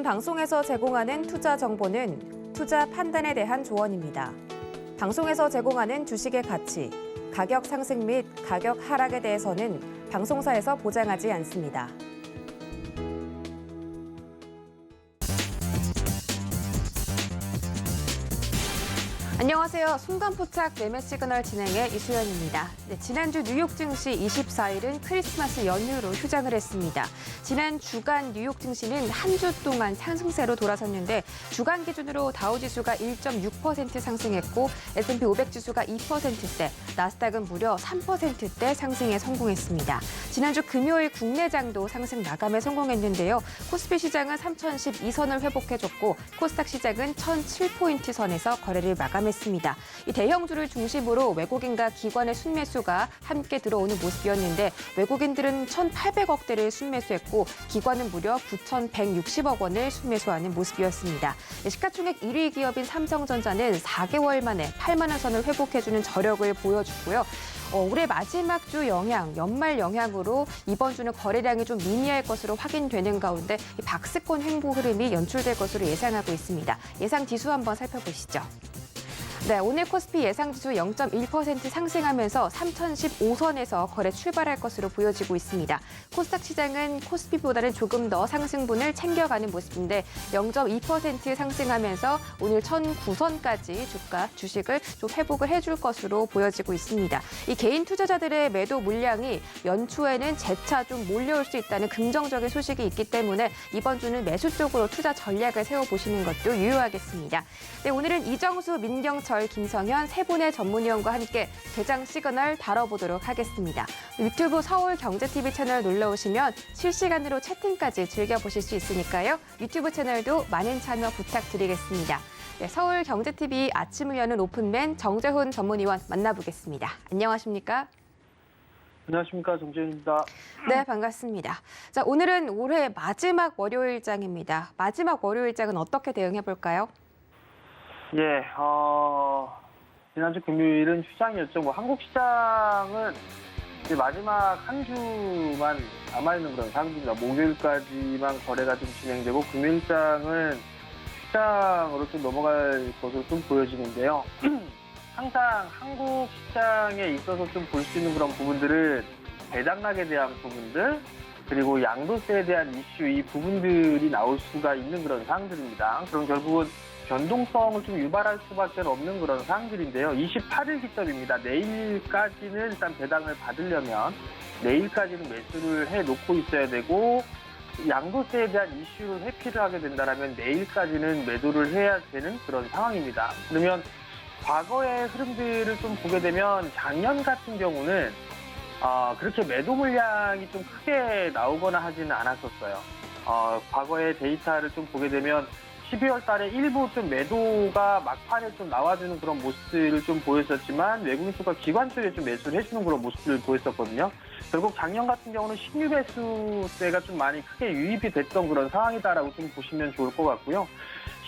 방송에서 제공하는 투자 정보는 투자 판단에 대한 조언입니다. 방송에서 제공하는 주식의 가치, 가격 상승 및 가격 하락에 대해서는 방송사에서 보장하지 않습니다. 안녕하세요. 순간포착 매매 시그널 진행의 이수연입니다. 지난주 뉴욕 증시 24일은 크리스마스 연휴로 휴장을 했습니다. 지난 주간 뉴욕 증시는 한 주 동안 상승세로 돌아섰는데 주간 기준으로 다우지수가 1.6% 상승했고 S&P 500 지수가 2%대, 나스닥은 무려 3%대 상승에 성공했습니다. 지난주 금요일 국내장도 상승 마감에 성공했는데요. 코스피 시장은 3012선을 회복해줬고 코스닥 시장은 1007포인트 선에서 거래를 마감했습니다. 이 대형주를 중심으로 외국인과 기관의 순매수가 함께 들어오는 모습이었는데 외국인들은 1,800억대를 순매수했고 기관은 무려 9,160억 원을 순매수하는 모습이었습니다. 시가총액 1위 기업인 삼성전자는 4개월 만에 8만 원 선을 회복해주는 저력을 보여주고요. 올해 마지막 주 영향, 연말 영향으로 이번 주는 거래량이 좀 미미할 것으로 확인되는 가운데 이 박스권 횡보 흐름이 연출될 것으로 예상하고 있습니다. 예상 지수 한번 살펴보시죠. 네, 오늘 코스피 예상지수 0.1% 상승하면서 3015선에서 거래 출발할 것으로 보여지고 있습니다. 코스닥 시장은 코스피보다는 조금 더 상승분을 챙겨가는 모습인데 0.2% 상승하면서 오늘 1009선까지 주식을 좀 회복을 해줄 것으로 보여지고 있습니다. 이 개인 투자자들의 매도 물량이 연초에는 재차 좀 몰려올 수 있다는 긍정적인 소식이 있기 때문에 이번 주는 매수 쪽으로 투자 전략을 세워보시는 것도 유효하겠습니다. 네, 오늘은 이정수, 민경철, 김성현 세 분의 전문위원과 함께 대장 시그널 다뤄보도록 하겠습니다. 유튜브 서울경제TV 채널 놀러오시면 실시간으로 채팅까지 즐겨보실 수 있으니까요. 유튜브 채널도 많은 참여 부탁드리겠습니다. 네, 서울경제TV 아침을 여는 오픈맨 정재훈 전문위원 만나보겠습니다. 안녕하십니까? 안녕하십니까, 정재훈입니다. 네, 반갑습니다. 자, 오늘은 올해 마지막 월요일장입니다. 마지막 월요일장은 어떻게 대응해 볼까요? 예, 지난주 금요일은 휴장이었죠. 한국 시장은 이제 마지막 한 주만 남아있는 그런 상황입니다. 목요일까지만 거래가 좀 진행되고 금요일장은 휴장으로 좀 넘어갈 것으로 좀 보여지는데요. 항상 한국 시장에 있어서 좀 볼 수 있는 그런 부분들은 배당락에 대한 부분들, 그리고 양도세에 대한 이슈, 이 부분들이 나올 수가 있는 그런 사항들입니다. 그럼 결국은 변동성을 좀 유발할 수밖에 없는 그런 사항들인데요. 28일 기점입니다. 내일까지는 일단 배당을 받으려면 내일까지는 매수를 해놓고 있어야 되고 양도세에 대한 이슈를 회피를 하게 된다면 내일까지는 매도를 해야 되는 그런 상황입니다. 그러면 과거의 흐름들을 좀 보게 되면 작년 같은 경우는 그렇게 매도 물량이 좀 크게 나오거나 하지는 않았었어요. 과거의 데이터를 좀 보게 되면 12월 달에 일부 좀 매도가 막판에 좀 나와주는 그런 모습들을 좀 보였었지만 외국인 쪽과 기관 쪽에 좀 매수를 해주는 그런 모습들을 보였었거든요. 결국 작년 같은 경우는 신규 매수세가 좀 많이 크게 유입이 됐던 그런 상황이다라고 좀 보시면 좋을 것 같고요.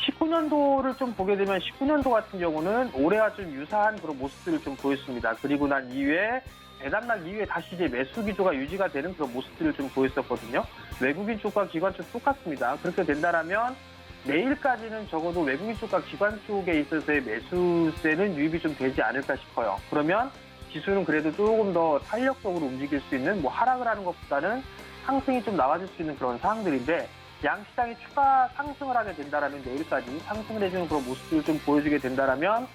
19년도를 좀 보게 되면 19년도 같은 경우는 올해와 좀 유사한 그런 모습들을 좀 보였습니다. 그리고 난 이후에 배당락 이후에 다시 이제 매수 기조가 유지가 되는 그런 모습들을 좀 보였었거든요. 외국인 쪽과 기관 쪽 똑같습니다. 그렇게 된다라면 내일까지는 적어도 외국인 쪽과 기관 쪽에 있어서의 매수세는 유입이 좀 되지 않을까 싶어요. 그러면 지수는 그래도 조금 더 탄력적으로 움직일 수 있는 하락을 하는 것보다는 상승이 좀 나와줄 수 있는 그런 상황들인데 양시장이 추가 상승을 하게 된다라면 내일까지 상승을 해주는 그런 모습을 좀 보여주게 된다라면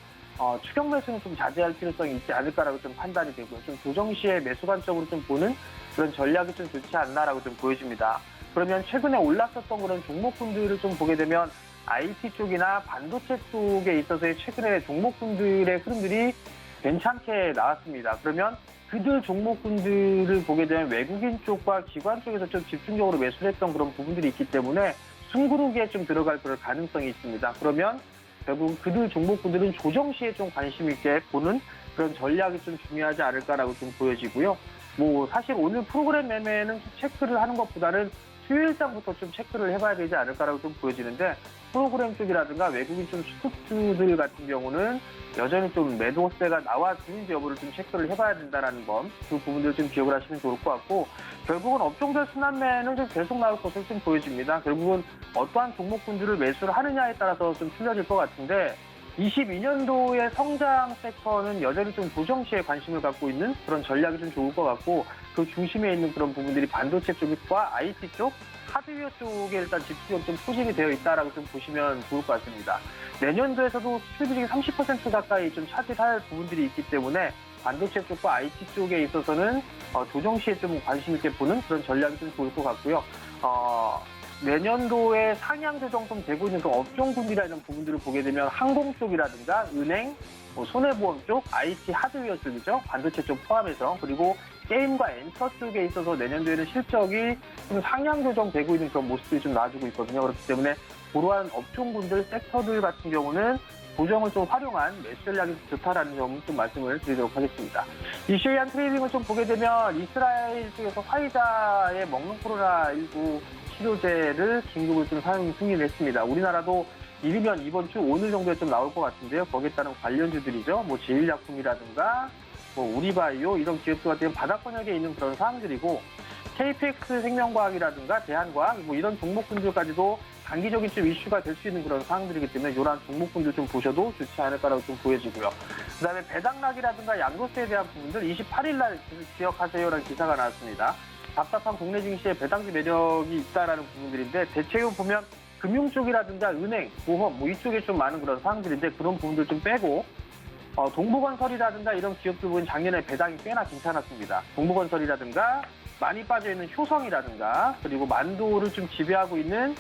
추격 매수는 좀 자제할 필요성이 있지 않을까라고 좀 판단이 되고요. 좀 조정 시에 매수 관점으로 좀 보는 그런 전략이 좀 좋지 않나라고 좀 보여집니다. 그러면 최근에 올랐었던 그런 종목군들을 좀 보게 되면 IT 쪽이나 반도체 쪽에 있어서의 최근에 종목군들의 흐름들이 괜찮게 나왔습니다. 그러면 그들 종목군들을 보게 되면 외국인 쪽과 기관 쪽에서 좀 집중적으로 매수를 했던 그런 부분들이 있기 때문에 숨구르기에 좀 들어갈 그럴 가능성이 있습니다. 그러면 결국 그들 종목군들은 조정 시에 좀 관심 있게 보는 그런 전략이 좀 중요하지 않을까라고 좀 보여지고요. 사실 오늘 프로그램 매매는 체크를 하는 것보다는 수요일장부터 좀 체크를 해봐야 되지 않을까라고 좀 보여지는데 프로그램 쪽이라든가 외국인 좀 수급주들 같은 경우는 여전히 좀 매도세가 나와주는지 여부를 좀 체크를 해봐야 된다는 점, 그 부분들을 좀 기억을 하시면 좋을 것 같고, 결국은 업종별 순환매는 좀 계속 나올 것으로 좀 보여집니다. 결국은 어떠한 종목군들을 매수를 하느냐에 따라서 좀 틀려질 것 같은데, 22년도의 성장 섹터는 여전히 좀 도정시에 관심을 갖고 있는 그런 전략이 좀 좋을 것 같고, 그 중심에 있는 그런 부분들이 반도체 쪽과 IT 쪽, 하드웨어 쪽에 일단 집중력 좀 포진이 되어 있다라고 좀 보시면 좋을 것 같습니다. 내년도에서도 수주비중이 30% 가까이 좀 차지할 부분들이 있기 때문에 반도체 쪽과 IT 쪽에 있어서는 조정시에 좀 관심 있게 보는 그런 전략이 좀 좋을 것 같고요. 내년도에 상향 조정 좀 되고 있는 그 업종군이라는 부분들을 보게 되면 항공 쪽이라든가 은행, 손해보험 쪽, IT 하드웨어 쪽이죠. 반도체 쪽 포함해서. 그리고 게임과 엔터 쪽에 있어서 내년도에는 실적이 좀 상향 조정되고 있는 그런 모습들이 좀 나와주고 있거든요. 그렇기 때문에 그러한 업종군들, 섹터들 같은 경우는 조정을 좀 활용한 매수 전략이 좋다라는 점을 좀 말씀을 드리도록 하겠습니다. 이슈에한 트레이딩을 좀 보게 되면 이스라엘 쪽에서 화이자의 먹는 코로나19 치료제를 긴급으로 좀 사용 승인을 했습니다. 우리나라도 이르면 이번 주 오늘 정도에 좀 나올 것 같은데요. 거기에 따른 관련주들이죠. 뭐 제일약품이라든가 뭐 우리바이오 이런 기업들 같은 경우는 바닥권역에 있는 그런 사항들이고, KPX 생명과학이라든가 대한과학 뭐 이런 종목군들까지도 단기적인 좀 이슈가 될 수 있는 그런 사항들이기 때문에 이러한 종목군들 좀 보셔도 좋지 않을까라고 좀 보여지고요. 그다음에 배당락이라든가 양도세에 대한 부분들 28일 날 기억하세요라는 기사가 나왔습니다. 답답한 국내 증시에 배당주 매력이 있다라는 부분들인데, 대체로 보면 금융 쪽이라든가 은행, 보험 뭐 이쪽에 좀 많은 그런 사항들인데, 그런 부분들 좀 빼고 동부건설이라든가 이런 기업들 보면 작년에 배당이 꽤나 괜찮았습니다. 동부건설이라든가 많이 빠져있는 효성이라든가 그리고 만도를 좀 지배하고 있는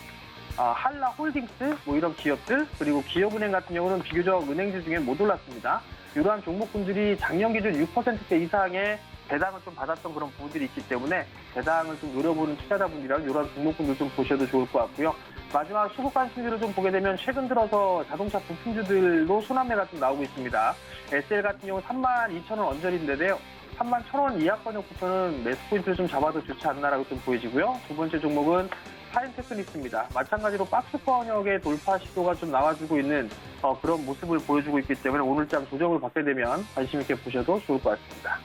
한라홀딩스 뭐 이런 기업들, 그리고 기업은행 같은 경우는 비교적 은행주 중에 못 올랐습니다. 이러한 종목군들이 작년 기준 6% 이상의 배당을 좀 받았던 그런 부분들이 있기 때문에 배당을 좀 노려보는 투자자분들이랑 이러한 종목군들 좀 보셔도 좋을 것 같고요. 마지막 수급 관심주를 좀 보게 되면 최근 들어서 자동차 부품주들도 순환매가 좀 나오고 있습니다. SL 같은 경우 32,000원 언저리인데요. 31,000원 이하권역부터는 매수 포인트를 좀 잡아도 좋지 않나라고 좀 보여지고요. 두 번째 종목은 파인테크닉스입니다. 마찬가지로 박스권역의 돌파 시도가 좀 나와주고 있는 그런 모습을 보여주고 있기 때문에 오늘장 조정을 받게 되면 관심 있게 보셔도 좋을 것 같습니다.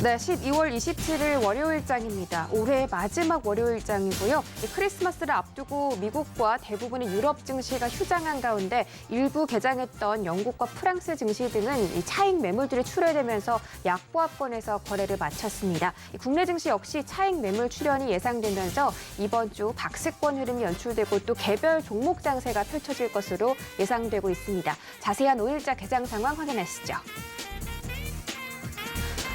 네, 12월 27일 월요일장입니다. 올해 마지막 월요일장이고요. 크리스마스를 앞두고 미국과 대부분의 유럽 증시가 휴장한 가운데 일부 개장했던 영국과 프랑스 증시 등은 차익 매물들이 출회되면서 약보합권에서 거래를 마쳤습니다. 국내 증시 역시 차익 매물 출현이 예상되면서 이번 주 박스권 흐름이 연출되고 또 개별 종목 장세가 펼쳐질 것으로 예상되고 있습니다. 자세한 5일자 개장 상황 확인하시죠.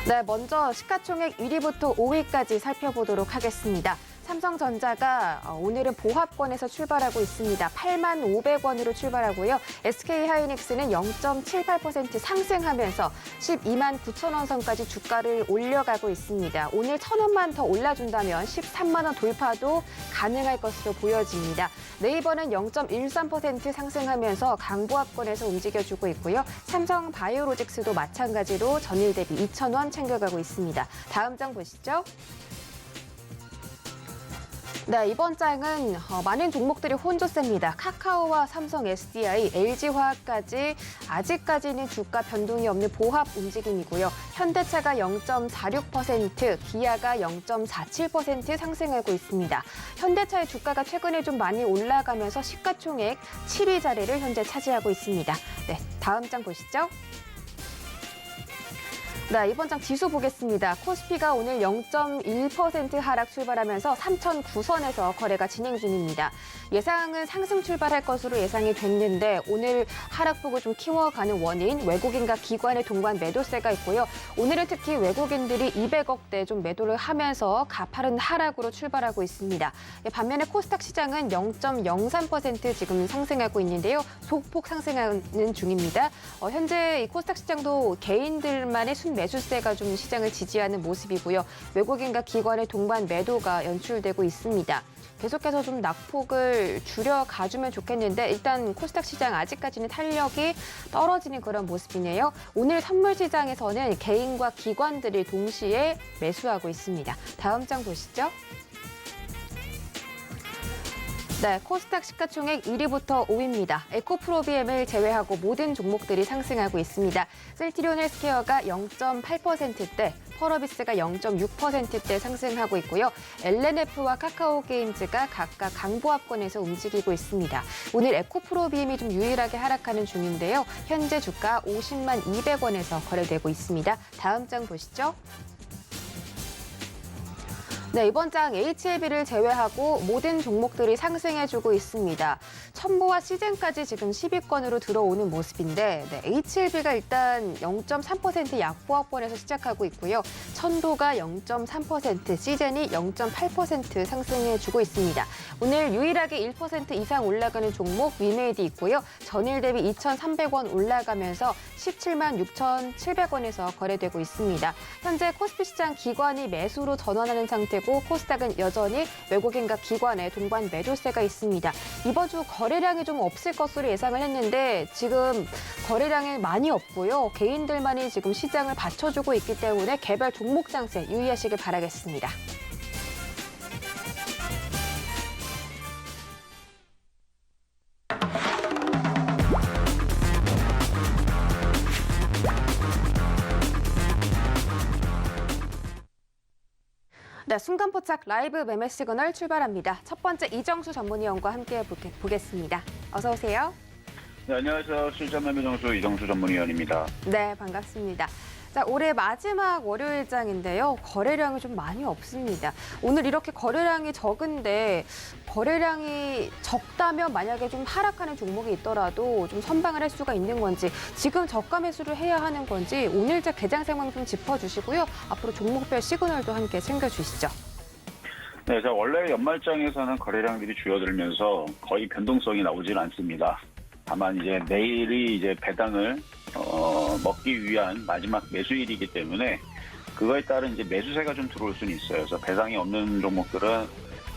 네, 먼저 시가총액 1위부터 5위까지 살펴보도록 하겠습니다. 삼성전자가 오늘은 보합권에서 출발하고 있습니다. 85,500원으로 출발하고요. SK하이닉스는 0.78% 상승하면서 129,000원 선까지 주가를 올려가고 있습니다. 오늘 1,000원만 더 올라준다면 13만 원 돌파도 가능할 것으로 보여집니다. 네이버는 0.13% 상승하면서 강보합권에서 움직여주고 있고요. 삼성바이오로직스도 마찬가지로 전일 대비 2,000원 챙겨가고 있습니다. 다음 장 보시죠. 네, 이번 장은 많은 종목들이 혼조세입니다. 카카오와 삼성 SDI, LG화학까지 아직까지는 주가 변동이 없는 보합 움직임이고요. 현대차가 0.46%, 기아가 0.47% 상승하고 있습니다. 현대차의 주가가 최근에 좀 많이 올라가면서 시가총액 7위 자리를 현재 차지하고 있습니다. 네, 다음 장 보시죠. 네, 이번 장 지수 보겠습니다. 코스피가 오늘 0.1% 하락 출발하면서 3,009선에서 거래가 진행 중입니다. 예상은 상승 출발할 것으로 예상이 됐는데 오늘 하락폭을 좀 키워가는 원인, 외국인과 기관의 동반 매도세가 있고요. 오늘은 특히 외국인들이 200억대 좀 매도를 하면서 가파른 하락으로 출발하고 있습니다. 반면에 코스닥 시장은 0.03% 지금 상승하고 있는데요. 소폭 상승하는 중입니다. 현재 이 코스닥 시장도 개인들만의 순 매수세가 좀 시장을 지지하는 모습이고요. 외국인과 기관의 동반 매도가 연출되고 있습니다. 계속해서 좀 낙폭을 줄여가주면 좋겠는데 일단 코스닥 시장 아직까지는 탄력이 떨어지는 그런 모습이네요. 오늘 선물 시장에서는 개인과 기관들이 동시에 매수하고 있습니다. 다음 장 보시죠. 네, 코스닥 시가총액 1위부터 5위입니다. 에코프로비엠을 제외하고 모든 종목들이 상승하고 있습니다. 셀트리온 헬스케어가 0.8%대, 펄어비스가 0.6%대 상승하고 있고요. LNF와 카카오게임즈가 각각 강보합권에서 움직이고 있습니다. 오늘 에코프로비엠이 좀 유일하게 하락하는 중인데요. 현재 주가 50만 200원에서 거래되고 있습니다. 다음 장 보시죠. 네, 이번 장 HLB를 제외하고 모든 종목들이 상승해주고 있습니다. 첨보와 시젠까지 지금 10위권으로 들어오는 모습인데 HLB가 일단 0.3% 약보합권에서 시작하고 있고요. 천도가 0.3%, 시젠이 0.8% 상승해주고 있습니다. 오늘 유일하게 1% 이상 올라가는 종목 위메이드 있고요. 전일 대비 2,300원 올라가면서 17만 6,700원에서 거래되고 있습니다. 현재 코스피 시장 기관이 매수로 전환하는 상태고 코스닥은 여전히 외국인과 기관의 동반 매도세가 있습니다. 이번 주 거래량이 좀 없을 것으로 예상을 했는데 지금 거래량이 많이 없고요. 개인들만이 지금 시장을 받쳐주고 있기 때문에 개별 종목 장세 유의하시길 바라겠습니다. 네, 순간포착 라이브 매매 시그널 출발합니다. 첫 번째 이정수 전문위원과 함께 보겠습니다. 어서 오세요. 네, 안녕하세요. 실전 매매 정수 이정수 전문위원입니다. 네, 반갑습니다. 자, 올해 마지막 월요일장인데요. 거래량이 좀 많이 없습니다. 오늘 이렇게 거래량이 적은데 거래량이 적다면 만약에 좀 하락하는 종목이 있더라도 좀 선방을 할 수가 있는 건지 지금 저가 매수를 해야 하는 건지 오늘자 개장 상황 좀 짚어주시고요. 앞으로 종목별 시그널도 함께 챙겨주시죠. 네, 원래 연말장에서는 거래량들이 줄어들면서 거의 변동성이 나오질 않습니다. 다만 이제 내일이 이제 배당을 먹기 위한 마지막 매수일이기 때문에 그거에 따른 이제 매수세가 좀 들어올 수는 있어요. 그래서 배당이 없는 종목들은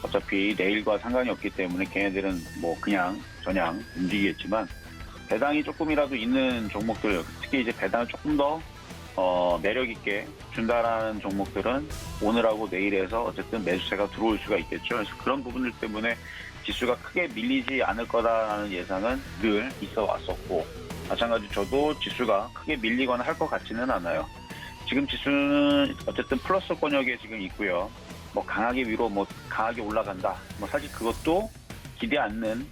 어차피 내일과 상관이 없기 때문에 걔네들은 뭐 그냥 저냥 움직이겠지만 배당이 조금이라도 있는 종목들, 특히 이제 배당을 조금 더 매력 있게 준다라는 종목들은 오늘하고 내일에서 어쨌든 매수세가 들어올 수가 있겠죠. 그래서 그런 부분들 때문에 지수가 크게 밀리지 않을 거다라는 예상은 늘 있어 왔었고 마찬가지 저도 지수가 크게 밀리거나 할 것 같지는 않아요. 지금 지수는 어쨌든 플러스 권역에 지금 있고요. 뭐 강하게 위로 뭐 강하게 올라간다. 뭐 사실 그것도 기대 않는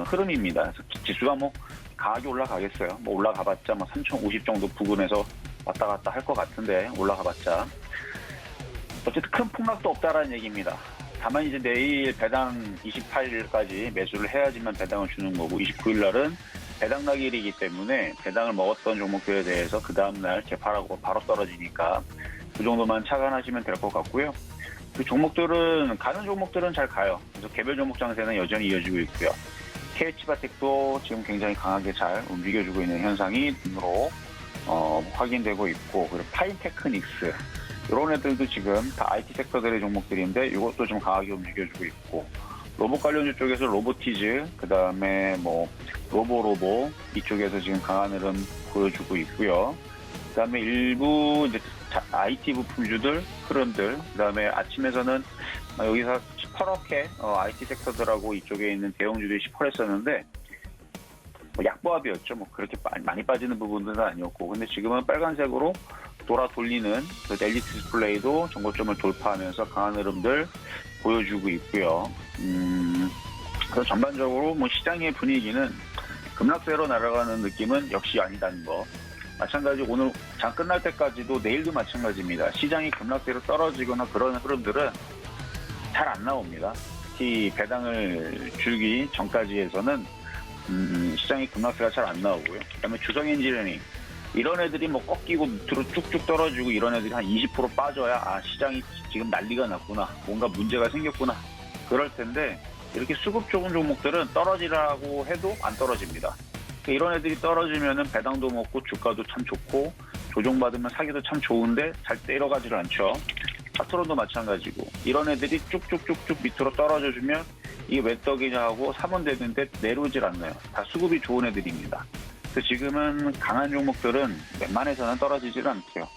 흐름입니다. 그래서 지수가 뭐 강하게 올라가겠어요. 뭐 올라가봤자 뭐 3,050 정도 부근에서 왔다 갔다 할 것 같은데 올라가봤자 어쨌든 큰 폭락도 없다라는 얘기입니다. 다만 이제 내일 배당 28일까지 매수를 해야지만 배당을 주는 거고 29일 날은 배당 낙일이기 때문에 배당을 먹었던 종목들에 대해서 그 다음날 재파라고 바로 떨어지니까 그 정도만 착안하시면 될 것 같고요. 그 종목들은 가는 종목들은 잘 가요. 그래서 개별 종목 장세는 여전히 이어지고 있고요. KH바텍도 지금 굉장히 강하게 잘 움직여주고 있는 현상이 눈으로 확인되고 있고 그리고 파인테크닉스 이런 애들도 지금 다 IT 섹터들의 종목들인데 이것도 좀 강하게 움직여주고 있고 로봇 관련주 쪽에서 로보티즈 그다음에 뭐 로보 이쪽에서 지금 강한 흐름 보여주고 있고요. 그다음에 일부 이제 IT 부품주들 흐름들 그다음에 아침에서는 여기서 시퍼렇게 IT 섹터들하고 이쪽에 있는 대형주들이 시퍼했었는데 뭐 약보합이었죠. 뭐 그렇게 많이 빠지는 부분들은 아니었고 근데 지금은 빨간색으로 돌아 돌리는 그 LED 디스플레이도 정고점을 돌파하면서 강한 흐름들 보여주고 있고요. 그래서 전반적으로 뭐 시장의 분위기는 급락세로 날아가는 느낌은 역시 아니다는 거. 마찬가지 오늘 장 끝날 때까지도 내일도 마찬가지입니다. 시장이 급락세로 떨어지거나 그런 흐름들은 잘 안 나옵니다. 특히 배당을 주기 전까지 해서는 시장이 급락세가 잘 안 나오고요. 그다음에 주성엔지니어링 이런 애들이 뭐 꺾이고 밑으로 쭉쭉 떨어지고 이런 애들이 한 20% 빠져야 시장이 지금 난리가 났구나. 뭔가 문제가 생겼구나. 그럴 텐데 이렇게 수급 좋은 종목들은 떨어지라고 해도 안 떨어집니다. 이런 애들이 떨어지면은 배당도 먹고 주가도 참 좋고 조종받으면 사기도 참 좋은데 잘 때려가지를 않죠. 파트론도 마찬가지고 이런 애들이 쭉쭉쭉쭉 밑으로 떨어져 주면 이게 왜 떡이냐 하고 사본되는데 내려오질 않나요. 다 수급이 좋은 애들입니다. 그래서 지금은 강한 종목들은 웬만해서는 떨어지질 않고요.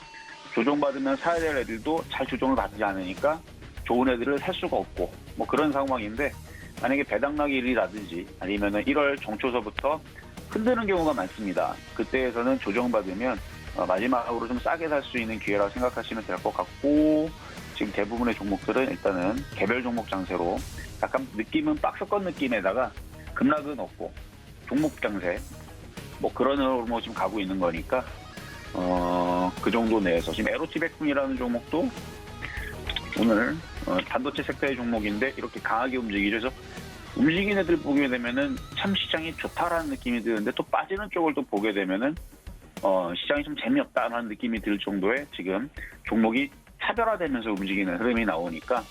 조종받으면 사야 될 애들도 잘 조종을 받지 않으니까 좋은 애들을 살 수가 없고 뭐 그런 상황인데, 만약에 배당락일이라든지 아니면 1월 정초서부터 흔드는 경우가 많습니다. 그때에서는 조정받으면 마지막으로 좀 싸게 살 수 있는 기회라고 생각하시면 될 것 같고, 지금 대부분의 종목들은 일단은 개별 종목 장세로 약간 느낌은 박스권 느낌에다가 급락은 없고 종목 장세 뭐 그런 으로 지금 가고 있는 거니까 그 정도 내에서 지금 에로티백군이라는 종목도 오늘 반도체 섹터의 종목인데 이렇게 강하게 움직이죠. 그래서 움직이는 애들 보게 되면은 참 시장이 좋다라는 느낌이 드는데 또 빠지는 쪽을 또 보게 되면은 시장이 좀 재미없다라는 느낌이 들 정도의 지금 종목이 차별화되면서 움직이는 흐름이 나오니까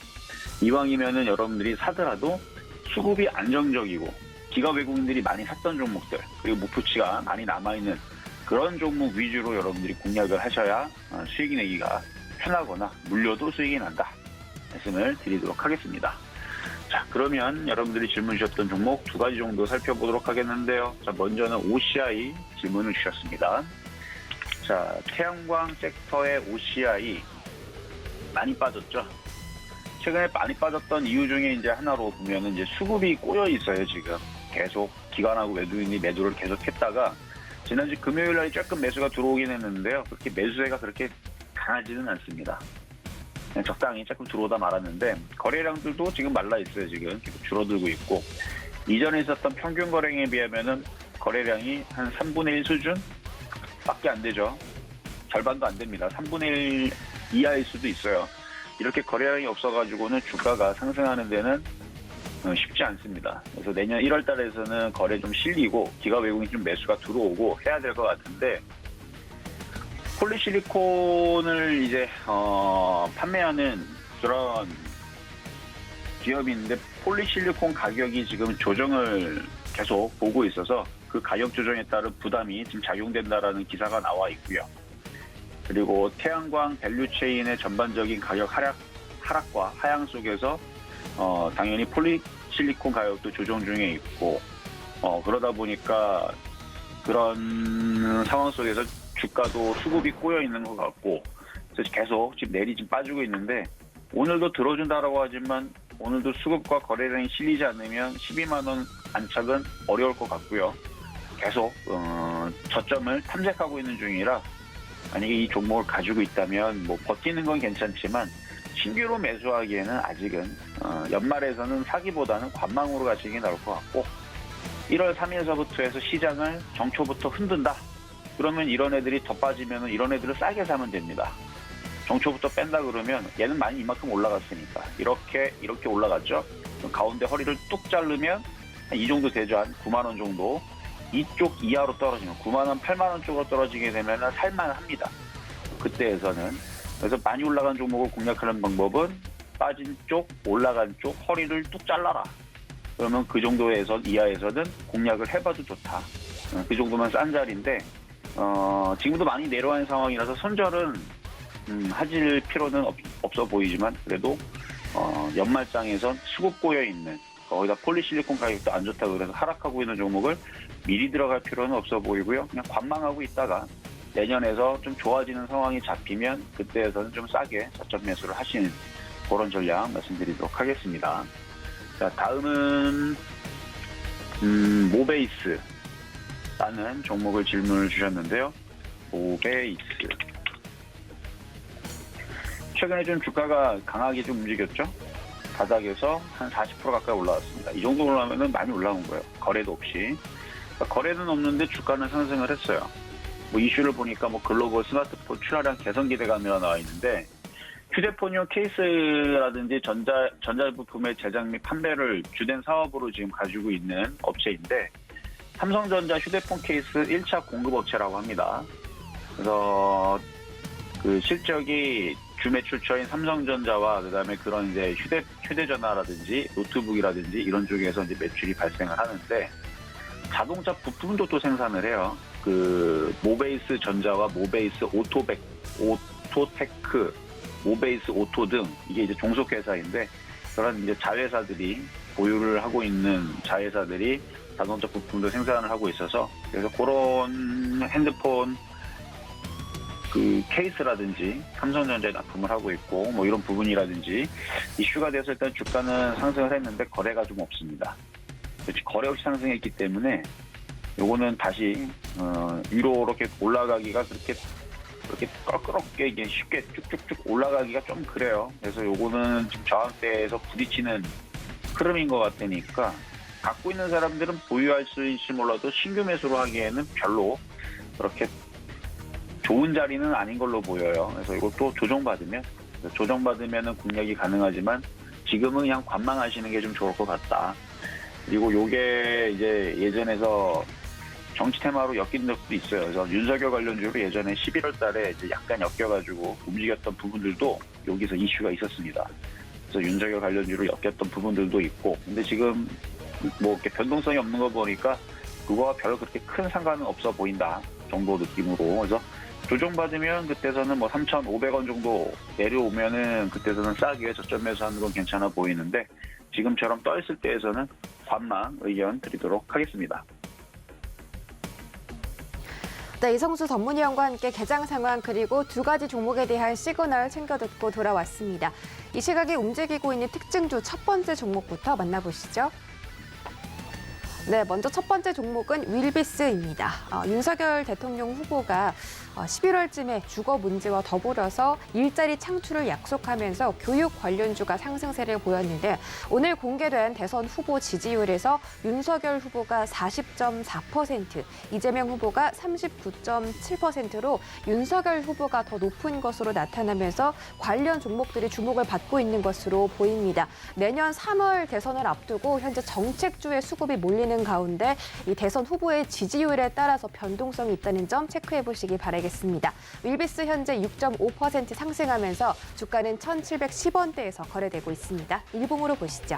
이왕이면은 여러분들이 사더라도 수급이 안정적이고 기관 외국인들이 많이 샀던 종목들 그리고 목표치가 많이 남아있는 그런 종목 위주로 여러분들이 공략을 하셔야 수익이 내기가 편하거나 물려도 수익이 난다 말씀을 드리도록 하겠습니다. 자, 그러면 여러분들이 질문 주셨던 종목 2가지 정도 살펴보도록 하겠는데요. 자, 먼저는 OCI 질문을 주셨습니다. 자, 태양광 섹터의 OCI 많이 빠졌죠. 최근에 많이 빠졌던 이유 중에 이제 하나로 보면은 이제 수급이 꼬여 있어요. 지금 계속 기관하고 외국인이 매도를 계속했다가 지난주 금요일 날 조금 매수가 들어오긴 했는데요. 그렇게 매수세가 그렇게 강하지는 않습니다. 그냥 적당히 조금 들어오다 말았는데 거래량들도 지금 말라 있어요. 지금 계속 줄어들고 있고 이전에 있었던 평균 거래량에 비하면은 거래량이 한 3분의 1 수준 밖에 안 되죠. 절반도 안 됩니다. 3분의 1 이하일 수도 있어요. 이렇게 거래량이 없어가지고는 주가가 상승하는 데는 쉽지 않습니다. 그래서 내년 1월 달에서는 거래 좀 실리고 기가 외국인 좀 매수가 들어오고 해야 될 것 같은데, 폴리실리콘을 이제 판매하는 그런 기업인데 폴리실리콘 가격이 지금 조정을 계속 보고 있어서 그 가격 조정에 따른 부담이 지금 작용된다라는 기사가 나와 있고요. 그리고 태양광 밸류체인의 전반적인 가격 하락과 하향 속에서 당연히 폴리실리콘 가격도 조정 중에 있고 그러다 보니까 그런 상황 속에서 주가도 수급이 꼬여 있는 것 같고, 그래서 계속 지금 내리 지금 빠지고 있는데 오늘도 들어준다라고 하지만 오늘도 수급과 거래량이 실리지 않으면 12만 원 안착은 어려울 것 같고요. 계속 저점을 탐색하고 있는 중이라 만약에 이 종목을 가지고 있다면 뭐 버티는 건 괜찮지만 신규로 매수하기에는 아직은 연말에서는 사기보다는 관망으로 가시는 게 나을 것 같고, 1월 3일서부터 해서 시장을 정초부터 흔든다. 그러면 이런 애들이 더 빠지면 이런 애들을 싸게 사면 됩니다. 정초부터 뺀다 그러면 얘는 많이 이만큼 올라갔으니까 이렇게 올라갔죠. 가운데 허리를 뚝 자르면 이 정도 되죠. 한 9만 원 정도. 이쪽 이하로 떨어지면 9만 원, 8만 원 쪽으로 떨어지게 되면 살만합니다. 그때에서는. 그래서 많이 올라간 종목을 공략하는 방법은 빠진 쪽, 올라간 쪽 허리를 뚝 잘라라. 그러면 그 정도에서 이하에서는 공략을 해봐도 좋다. 그 정도면 싼 자리인데 지금도 많이 내려가는 상황이라서 손절은 하실 필요는 없어 보이지만 그래도 연말장에선 수급 꼬여 있는 거기다 폴리실리콘 가격도 안 좋다고 그래서 하락하고 있는 종목을 미리 들어갈 필요는 없어 보이고요. 그냥 관망하고 있다가 내년에서 좀 좋아지는 상황이 잡히면 그때에서는 좀 싸게 저점 매수를 하시는 그런 전략 말씀드리도록 하겠습니다. 자, 다음은 모베이스라는 종목을 질문을 주셨는데요. 모베이스. 최근에 좀 주가가 강하게 좀 움직였죠. 바닥에서 한 40% 가까이 올라왔습니다. 이 정도 올라오면 많이 올라온 거예요. 거래도 없이. 그러니까 거래는 없는데 주가는 상승을 했어요. 뭐 이슈를 보니까 뭐 글로벌 스마트폰 출하량 개선 기대감이라 나와 있는데, 휴대폰용 케이스라든지 전자부품의 제작 및 판매를 주된 사업으로 지금 가지고 있는 업체인데, 삼성전자 휴대폰 케이스 1차 공급업체라고 합니다. 그래서 그 실적이 주매출처인 삼성전자와 그다음에 그런 이제 휴대전화라든지 노트북이라든지 이런 쪽에서 이제 매출이 발생을 하는데, 자동차 부품도 또 생산을 해요. 그 모베이스 전자와 모베이스 오토테크, 모베이스 오토 등 이게 이제 종속회사인데 그런 이제 자회사들이 보유를 하고 있는 자회사들이 자동차 부품도 생산을 하고 있어서 그래서 그런 핸드폰 그 케이스라든지 삼성전자에 납품을 하고 있고 뭐 이런 부분이라든지 이슈가 돼서 일단 주가는 상승을 했는데 거래가 좀 없습니다. 거래 없이 상승했기 때문에 요거는 다시 위로 이렇게 올라가기가 그렇게 껄끄럽게 이게 쉽게 쭉쭉쭉 올라가기가 좀 그래요. 그래서 요거는 지금 저항대에서 부딪히는 흐름인 것 같으니까 갖고 있는 사람들은 보유할 수 있을지 몰라도 신규 매수로 하기에는 별로 그렇게 좋은 자리는 아닌 걸로 보여요. 그래서 이것도 조정받으면은 공략이 가능하지만 지금은 그냥 관망하시는 게 좀 좋을 것 같다. 그리고 요게 이제 예전에서 정치 테마로 엮인 적도 있어요. 그래서 윤석열 관련주로 예전에 11월 달에 이제 약간 엮여가지고 움직였던 부분들도 여기서 이슈가 있었습니다. 그래서 윤석열 관련주로 엮였던 부분들도 있고, 근데 지금 뭐 이렇게 변동성이 없는 거 보니까 그거와 별 그렇게 큰 상관은 없어 보인다 정도 느낌으로. 그래서 조정받으면 그때서는 뭐 3,500원 정도 내려오면은 그때서는 싸게 저점에서 하는 건 괜찮아 보이는데 지금처럼 떠있을 때에서는 관망 의견 드리도록 하겠습니다. 네, 이성수 전문위원과 함께 개장 상황 그리고 두 가지 종목에 대한 시그널 챙겨 듣고 돌아왔습니다. 이 시각에 움직이고 있는 특징주 첫 번째 종목부터 만나보시죠. 네, 먼저 첫 번째 종목은 윌비스입니다. 윤석열 대통령 후보가 11월쯤에 주거 문제와 더불어서 일자리 창출을 약속하면서 교육 관련주가 상승세를 보였는데 오늘 공개된 대선 후보 지지율에서 윤석열 후보가 40.4%, 이재명 후보가 39.7%로 윤석열 후보가 더 높은 것으로 나타나면서 관련 종목들이 주목을 받고 있는 것으로 보입니다. 내년 3월 대선을 앞두고 현재 정책주의 수급이 몰리는 가운데 이 대선 후보의 지지율에 따라서 변동성이 있다는 점 체크해 보시기 바랍니다. 윌비스 현재 6.5% 상승하면서 주가는 1,710원대에서 거래되고 있습니다. 일봉으로 보시죠.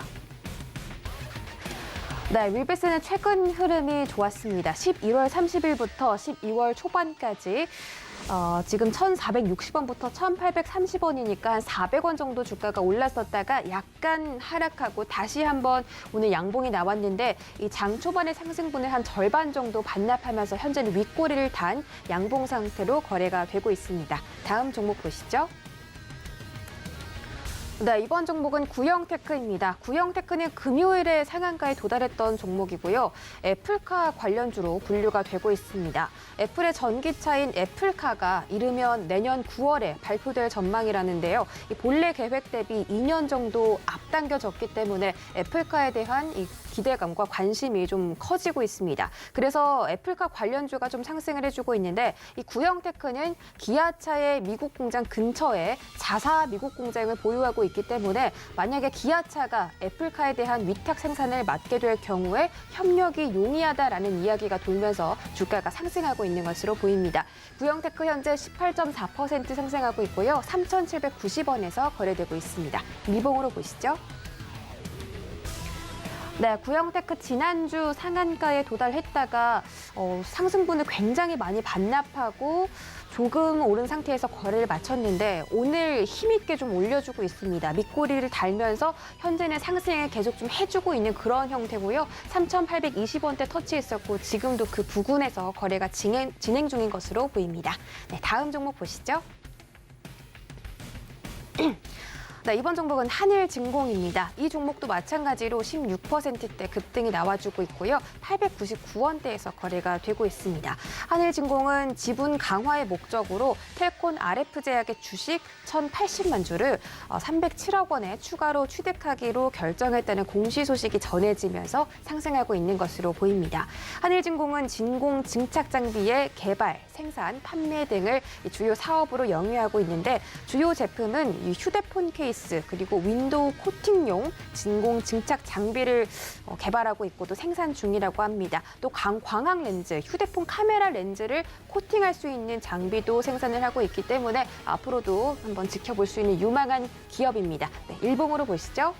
네, 윌비스는 최근 흐름이 좋았습니다. 11월 30일부터 12월 초반까지 지금 1,460원부터 1,830원이니까 400원 정도 주가가 올랐었다가 약간 하락하고 다시 한번 오늘 양봉이 나왔는데 이 장 초반의 상승분을 한 절반 정도 반납하면서 현재는 윗꼬리를 단 양봉 상태로 거래가 되고 있습니다. 다음 종목 보시죠. 네, 이번 종목은 구형테크입니다. 구형테크는 금요일에 상한가에 도달했던 종목이고요. 애플카 관련주로 분류가 되고 있습니다. 애플의 전기차인 애플카가 이르면 내년 9월에 발표될 전망이라는데요. 이 본래 계획 대비 2년 정도 앞당겨졌기 때문에 애플카에 대한 이 기대감과 관심이 좀 커지고 있습니다. 그래서 애플카 관련주가 좀 상승을 해주고 있는데 이 구형테크는 기아차의 미국 공장 근처에 자사 미국 공장을 보유하고 있기 때문에 만약에 기아차가 애플카에 대한 위탁 생산을 맡게 될 경우에 협력이 용이하다라는 이야기가 돌면서 주가가 상승하고 있는 것으로 보입니다. 구형테크 현재 18.4% 상승하고 있고요. 3,790원에서 거래되고 있습니다. 미봉으로 보시죠. 네, 구형테크 지난주 상한가에 도달했다가 상승분을 굉장히 많이 반납하고 조금 오른 상태에서 거래를 마쳤는데 오늘 힘있게 좀 올려주고 있습니다. 밑꼬리를 달면서 현재는 상승을 계속 좀 해주고 있는 그런 형태고요. 3,820원대 터치했었고 지금도 그 부근에서 거래가 진행 중인 것으로 보입니다. 네, 다음 종목 보시죠. 네, 이번 종목은 한일진공입니다. 이 종목도 마찬가지로 16%대 급등이 나와주고 있고요. 899원대에서 거래가 되고 있습니다. 한일진공은 지분 강화의 목적으로 텔콘 RF제약의 주식 1,080만 주를 307억 원에 추가로 취득하기로 결정했다는 공시 소식이 전해지면서 상승하고 있는 것으로 보입니다. 한일진공은 진공 증착 장비의 개발, 생산, 판매 등을 주요 사업으로 영위하고 있는데 주요 제품은 이 휴대폰 케이스 그리고 윈도우 코팅용 진공 증착 장비를 개발하고 있고 또 생산 중이라고 합니다. 또 광학 렌즈, 휴대폰 카메라 렌즈를 코팅할 수 있는 장비도 생산을 하고 있기 때문에 앞으로도 한번 지켜볼 수 있는 유망한 기업입니다. 네, 일봉으로 보시죠.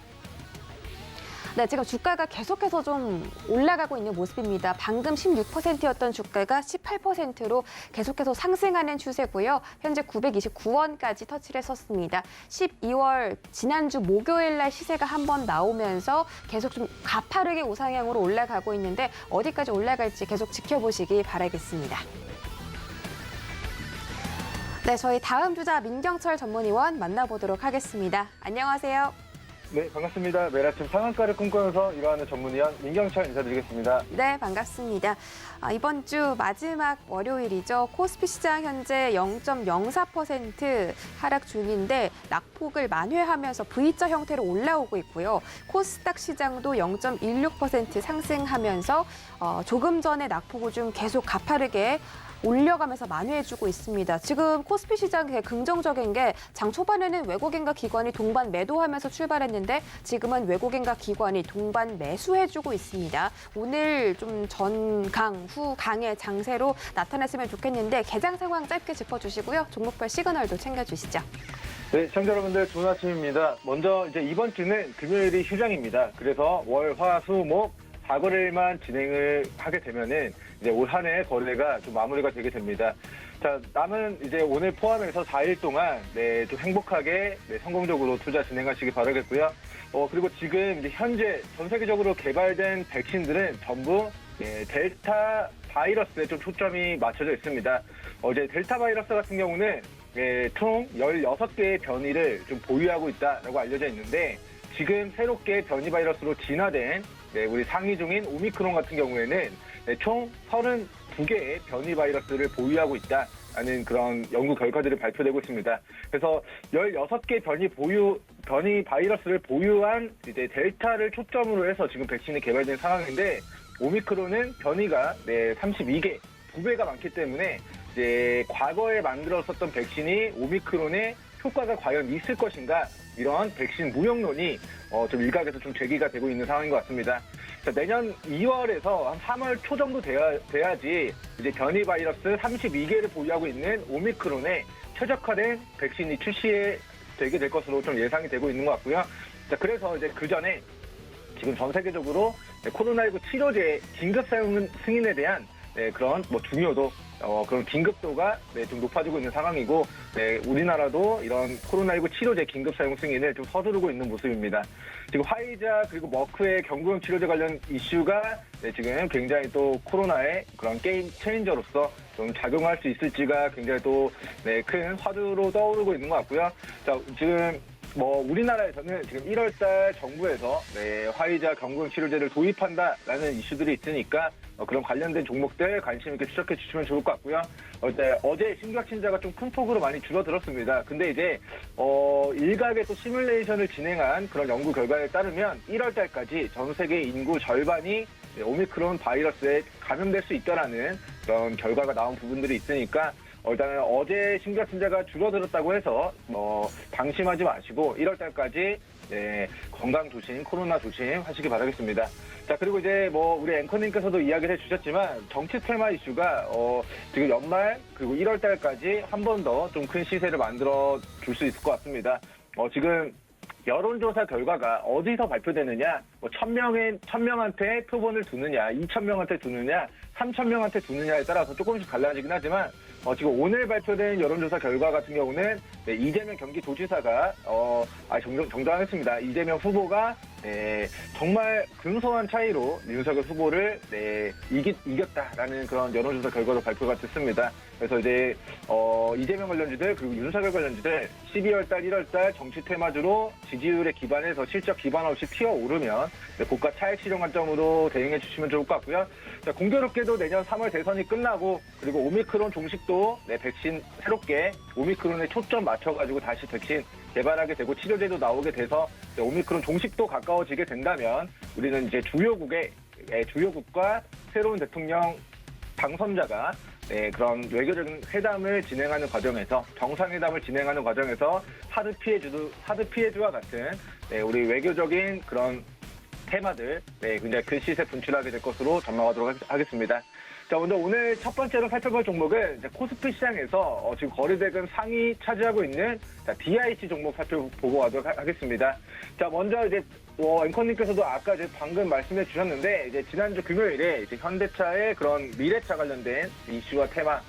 네, 지금 주가가 계속해서 좀 올라가고 있는 모습입니다. 방금 16%였던 주가가 18%로 계속해서 상승하는 추세고요. 현재 929원까지 터치를 했었습니다. 12월 지난주 목요일 날 시세가 한번 나오면서 계속 좀 가파르게 우상향으로 올라가고 있는데 어디까지 올라갈지 계속 지켜보시기 바라겠습니다. 네, 저희 다음 주자 민경철 전문위원 만나보도록 하겠습니다. 안녕하세요. 네, 반갑습니다. 매일 아침 상한가를 꿈꾸면서 일하는 전문위원 민경철 인사드리겠습니다. 네, 반갑습니다. 이번 주 마지막 월요일이죠. 코스피 시장 현재 0.04% 하락 중인데 낙폭을 만회하면서 V자 형태로 올라오고 있고요. 코스닥 시장도 0.16% 상승하면서 조금 전에 낙폭을 좀 계속 가파르게 올려가면서 만회해주고 있습니다. 지금 코스피 시장 긍정적인 게 장 초반에는 외국인과 기관이 동반 매도하면서 출발했는데 지금은 외국인과 기관이 동반 매수해주고 있습니다. 오늘 좀 전강, 후강의 장세로 나타났으면 좋겠는데 개장 상황 짧게 짚어주시고요. 종목별 시그널도 챙겨주시죠. 네, 시청자 여러분들 좋은 아침입니다. 먼저 이제 이번 주는 금요일이 휴장입니다. 그래서 월, 화, 수, 목 4거래일만 진행을 하게 되면은 이제 올 한 해 거래가 좀 마무리가 되게 됩니다. 자, 남은 이제 오늘 포함해서 4일 동안 좀 행복하게 성공적으로 투자 진행하시기 바라겠고요. 그리고 지금 이제 현재 전 세계적으로 개발된 백신들은 전부 델타 바이러스에 좀 초점이 맞춰져 있습니다. 어제 델타 바이러스 같은 경우는 총 16개의 변이를 좀 보유하고 있다라고 알려져 있는데 지금 새롭게 변이 바이러스로 진화된 우리 상위 중인 오미크론 같은 경우에는 총 32개의 변이 바이러스를 보유하고 있다는 그런 연구 결과들이 발표되고 있습니다. 그래서 16개 변이 바이러스를 보유한 이제 델타를 초점으로 해서 지금 백신이 개발된 상황인데 오미크론은 변이가 32개, 2배가 많기 때문에 이제 과거에 만들었었던 백신이 오미크론에 효과가 과연 있을 것인가 이런 백신 무용론이 좀 일각에서 좀 제기가 되고 있는 상황인 것 같습니다. 자, 내년 2월에서 한 3월 초 정도 돼야지 이제 변이 바이러스 32개를 보유하고 있는 오미크론에 최적화된 백신이 출시되게 될 것으로 좀 예상이 되고 있는 것 같고요. 자, 그래서 이제 그 전에 지금 전 세계적으로 코로나19 치료제 긴급 사용 승인에 대한 그런 중요도 그런 긴급도가 좀 높아지고 있는 상황이고 우리나라도 이런 코로나19 치료제 긴급 사용 승인을 좀 서두르고 있는 모습입니다. 지금 화이자 그리고 머크의 경구용 치료제 관련 이슈가 지금 굉장히 또 코로나의 그런 게임 체인저로서 좀 작용할 수 있을지가 굉장히 또 큰 화두로 떠오르고 있는 것 같고요. 자, 지금 우리나라에서는 지금 1월달 정부에서 화이자 경구용 치료제를 도입한다라는 이슈들이 있으니까 그런 관련된 종목들 관심 있게 추적해 주시면 좋을 것 같고요. 어제 신규 확진자가 좀 큰 폭으로 많이 줄어들었습니다. 근데 이제 일각의 또 시뮬레이션을 진행한 그런 연구 결과에 따르면 1월달까지 전 세계 인구 절반이 오미크론 바이러스에 감염될 수 있다라는 그런 결과가 나온 부분들이 있으니까 일단은 어제 신규 확진자가 줄어들었다고 해서 방심하지 마시고 1월달까지 건강 조심, 코로나 조심 하시기 바라겠습니다. 자, 그리고 이제 우리 앵커님께서도 이야기를 해주셨지만 정치 테마 이슈가 지금 연말 그리고 1월달까지 한 번 더 좀 큰 시세를 만들어 줄 수 있을 것 같습니다. 지금 여론조사 결과가 어디서 발표되느냐, 1,000명한테 표본을 두느냐, 2,000명한테 두느냐, 3,000명한테 두느냐에 따라서 조금씩 달라지긴 하지만 지금 오늘 발표된 여론조사 결과 같은 경우는 이재명 경기도지사가 정당했습니다. 이재명 후보가 정말 근소한 차이로 윤석열 후보를 이겼다라는 그런 여론조사 결과도 발표가 됐습니다. 그래서 이제 이재명 관련주들 그리고 윤석열 관련주들 12월달, 1월달 정치 테마주로 지지율에 기반해서 실적 기반 없이 튀어오르면 고가 차익 실현 관점으로 대응해 주시면 좋을 것 같고요. 자, 공교롭게도 내년 3월 대선이 끝나고 그리고 오미크론 종식도 백신 새롭게 오미크론에 초점 맞춰가지고 다시 백신 개발하게 되고 치료제도 나오게 돼서 오미크론 종식도 가까워지게 된다면 우리는 이제 주요국과 새로운 대통령 당선자가 그런 외교적인 회담을 진행하는 과정에서 정상회담을 진행하는 과정에서 하드 피해주와 같은 우리 외교적인 그런 테마들 굉장히 큰 시세 분출하게 될 것으로 전망하도록 하겠습니다. 자, 먼저 오늘 첫 번째로 살펴볼 종목은 이제 코스피 시장에서 지금 거래대금 상위 차지하고 있는 DIC 종목 살펴보고 가도록 하겠습니다. 자, 먼저 이제 앵커님께서도 아까 이제 방금 말씀해 주셨는데 이제 지난주 금요일에 이제 현대차의 그런 미래차 관련된 이슈와 테마,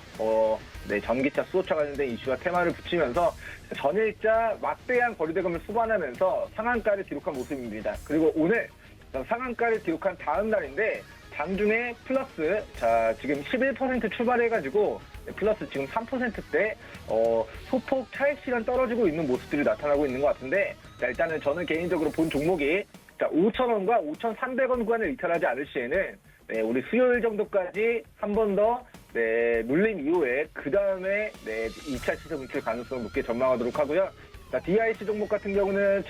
네, 전기차, 수소차 관련된 이슈와 테마를 붙이면서 전일자 막대한 거래대금을 수반하면서 상한가를 기록한 모습입니다. 그리고 오늘 상한가를 기록한 다음 날인데 장중에 플러스, 자, 지금 11% 출발해가지고 플러스 지금 3%대 소폭 차익 시간 떨어지고 있는 모습들이 나타나고 있는 것 같은데, 자, 일단은 저는 개인적으로 본 종목이 5,000원과 5,300원 구간을 이탈하지 않을 시에는 네, 우리 수요일 정도까지 한 번 더 네, 눌림 이후에 그 다음에 네, 2차 시세 분출 가능성 높게 전망하도록 하고요. 자, DIC 종목 같은 경우는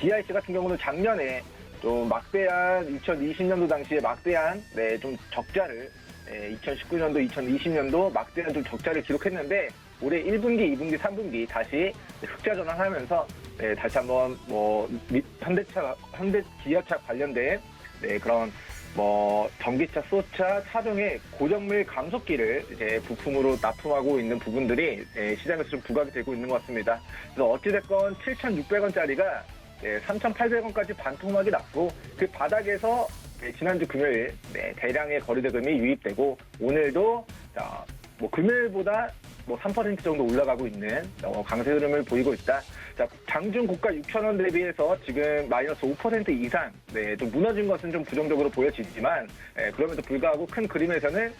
DIC 같은 경우는 작년에 좀 막대한 2020년도 당시에 막대한 네, 좀 적자를 2019년도, 2020년도 막대한 좀 적자를 기록했는데 올해 1분기, 2분기, 3분기 다시 흑자 전환하면서 네, 다시 한번 현대기아차 관련된 네, 그런 전기차, 수소차, 차종의 고정밀 감속기를 이제 부품으로 납품하고 있는 부분들이 시장에서 좀 부각이 되고 있는 것 같습니다. 그래서 어찌됐건 7,600원짜리가 3,800원까지 반토막이 났고 그 바닥에서 지난주 금요일 대량의 거래대금이 유입되고 오늘도 금요일보다 3% 정도 올라가고 있는 강세 흐름을 보이고 있다. 자, 장중 고가 6,000원 대비해서 지금 마이너스 5% 이상 좀 무너진 것은 좀 부정적으로 보여지지만 그럼에도 불구하고 큰 그림에서는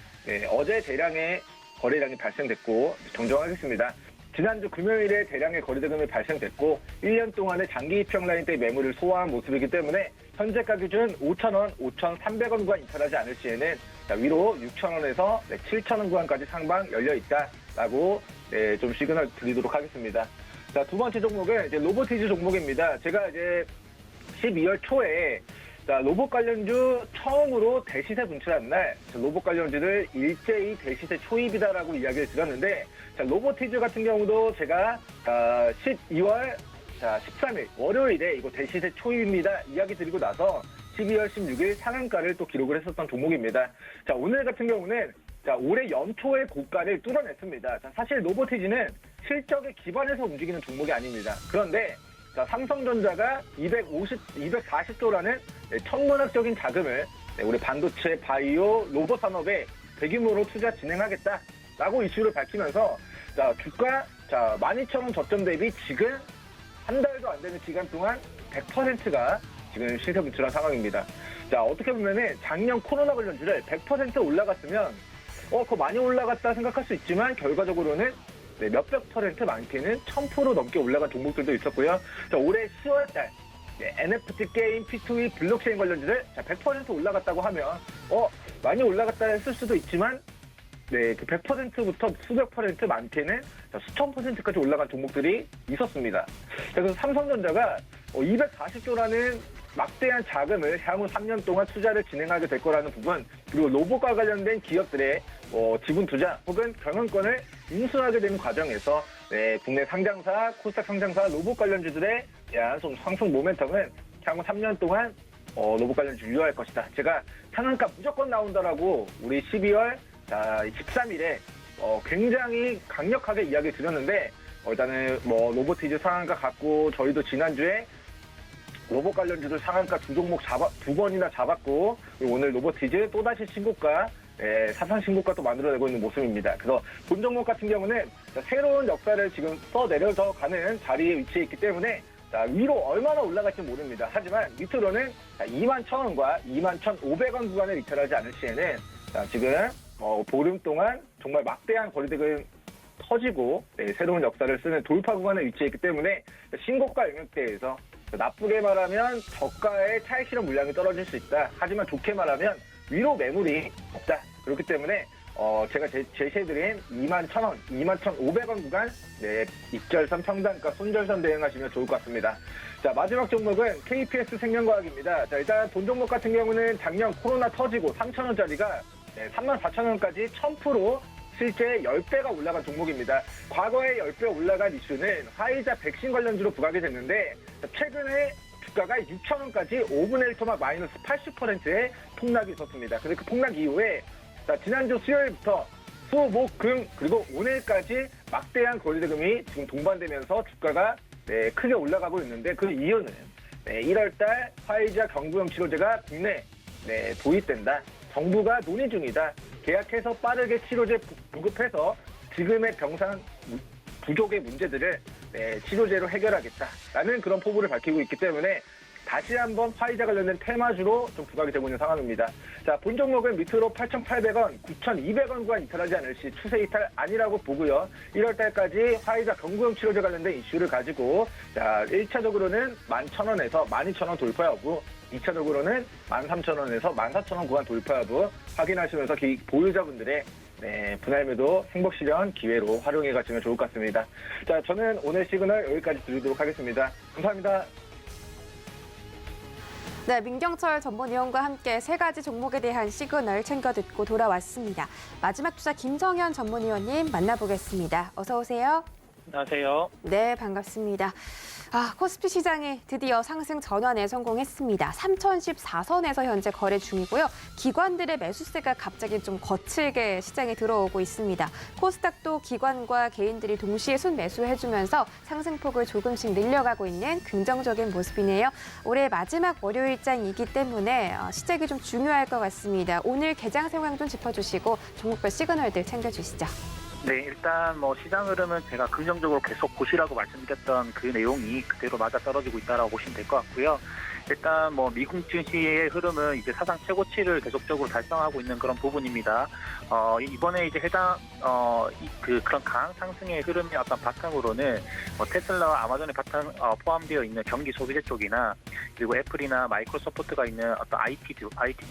어제 대량의 거래량이 발생됐고 정정하겠습니다. 지난주 금요일에 대량의 거래대금이 발생됐고 1년 동안의 장기 입형 라인 때 매물을 소화한 모습이기 때문에 현재가 기준 5,000원, 5,300원 구간 이탈하지 않을 시에는 위로 6,000원에서 7,000원 구간까지 상방 열려있다라고 좀 시그널 드리도록 하겠습니다. 자, 두 번째 종목은 이제 로보티즈 종목입니다. 제가 이제 12월 초에 로봇 관련주 처음으로 대시세 분출한 날 로봇 관련주를 일제히 대시세 초입이다라고 이야기를 드렸는데, 자, 로보티즈 같은 경우도 제가 12월 13일 월요일에 이거 대시세 초입입니다 이야기 드리고 나서 12월 16일 상한가를 또 기록을 했었던 종목입니다. 자, 오늘 같은 경우는 올해 연초의 고가를 뚫어냈습니다. 자, 사실 로보티즈는 실적에 기반해서 움직이는 종목이 아닙니다. 그런데 삼성전자가 240조라는 천문학적인 자금을 우리 반도체, 바이오, 로봇 산업에 대규모로 투자 진행하겠다라고 이슈를 밝히면서 주가 12,000원 저점 대비 지금 한 달도 안 되는 기간 동안 100%가 지금 시세 분출한 상황입니다. 자, 어떻게 보면은 작년 코로나 관련주를 100% 올라갔으면 그거 많이 올라갔다 생각할 수 있지만 결과적으로는 몇백 퍼센트 많게는 1000% 넘게 올라간 종목들도 있었고요. 자, 올해 10월달 NFT 게임, P2E, 블록체인 관련주들 100% 올라갔다고 하면 많이 올라갔다 했을 수도 있지만 그 100%부터 수백 퍼센트 많게는 수천 %까지 올라간 종목들이 있었습니다. 그래서 삼성전자가 240조라는 막대한 자금을 향후 3년 동안 투자를 진행하게 될 거라는 부분, 그리고 로봇과 관련된 기업들의 지분 투자 혹은 경영권을 인수하게 되는 과정에서 국내 상장사, 코스닥 상장사 로봇 관련주들의 좀 상승 모멘텀은 향후 3년 동안 로봇 관련주 유효할 것이다. 제가 상한가 무조건 나온다라고 우리 12월 13일에 굉장히 강력하게 이야기 드렸는데 일단은 로보티즈 상한가 갖고 저희도 지난주에 로봇 관련주들 상한가 두 종목 두 번이나 잡았고 오늘 로보티즈 또다시 신고가 사상 신고가 또 만들어내고 있는 모습입니다. 그래서 본 종목 같은 경우는 새로운 역사를 지금 써내려서 가는 자리에 위치해 있기 때문에 위로 얼마나 올라갈지 모릅니다. 하지만 밑으로는 21,000원과 21,500원 구간을 이탈하지 않을 시에는 지금 보름 동안 정말 막대한 거래대금 터지고 새로운 역사를 쓰는 돌파 구간에 위치해 있기 때문에 신고가 영역대에서 나쁘게 말하면 저가의 차익 실현 물량이 떨어질 수 있다. 하지만 좋게 말하면 위로 매물이 없다. 그렇기 때문에 제가 제시해드린 21,000원, 21,500원 구간 입절선, 평단가, 손절선 대응하시면 좋을 것 같습니다. 자, 마지막 종목은 KPS 생명과학입니다. 자, 일단 돈 종목 같은 경우는 작년 코로나 터지고 3,000원짜리가 34,000원까지 1000% 실제 10배가 올라간 종목입니다. 과거에 10배 올라간 이슈는 화이자 백신 관련주로 부각이 됐는데 최근에 주가가 6,000원까지 5분의 1 토막 마이너스 80%의 폭락이 있었습니다. 근데 그 폭락 이후에 자, 지난주 수요일부터 수, 목, 금 그리고 오늘까지 막대한 거래대금이 지금 동반되면서 주가가 크게 올라가고 있는데 그 이유는 1월달 화이자 경구용 치료제가 국내 도입된다. 정부가 논의 중이다. 계약해서 빠르게 치료제 보급해서 지금의 병상 부족의 문제들을 치료제로 해결하겠다라는 그런 포부를 밝히고 있기 때문에 다시 한번 화이자 관련된 테마주로 좀 부각이 되고 있는 상황입니다. 자, 본 종목은 밑으로 8,800원, 9,200원 구간 이탈하지 않을 시 추세 이탈 아니라고 보고요. 1월 달까지 화이자 경구용 치료제 관련된 이슈를 가지고 자, 1차적으로는 11,000원에서 12,000원 돌파 여부, 2차적으로는 13,000원에서 14,000원 구간 돌파 여부 확인하시면서 보유자분들의 분할 매도 행복 실현 기회로 활용해 가시면 좋을 것 같습니다. 자, 저는 오늘 시그널 여기까지 드리도록 하겠습니다. 감사합니다. 네, 민경철 전문위원과 함께 세 가지 종목에 대한 시그널 챙겨 듣고 돌아왔습니다. 마지막 주자 김정현 전문위원님 만나보겠습니다. 어서 오세요. 안녕하세요. 네, 반갑습니다. 코스피 시장이 드디어 상승 전환에 성공했습니다. 3,014선에서 현재 거래 중이고요. 기관들의 매수세가 갑자기 좀 거칠게 시장에 들어오고 있습니다. 코스닥도 기관과 개인들이 동시에 순매수해주면서 상승폭을 조금씩 늘려가고 있는 긍정적인 모습이네요. 올해 마지막 월요일장이기 때문에 시작이 좀 중요할 것 같습니다. 오늘 개장 상황 좀 짚어주시고 종목별 시그널들 챙겨주시죠. 네, 일단 시장 흐름은 제가 긍정적으로 계속 보시라고 말씀드렸던 그 내용이 그대로 맞아 떨어지고 있다라고 보시면 될 것 같고요. 일단 미국 증시의 흐름은 이제 사상 최고치를 계속적으로 달성하고 있는 그런 부분입니다. 이번에 이제 그런 강한 상승의 흐름의 어떤 바탕으로는 테슬라와 아마존의 포함되어 있는 전기 소비재 쪽이나 그리고 애플이나 마이크로소프트가 있는 어떤 IT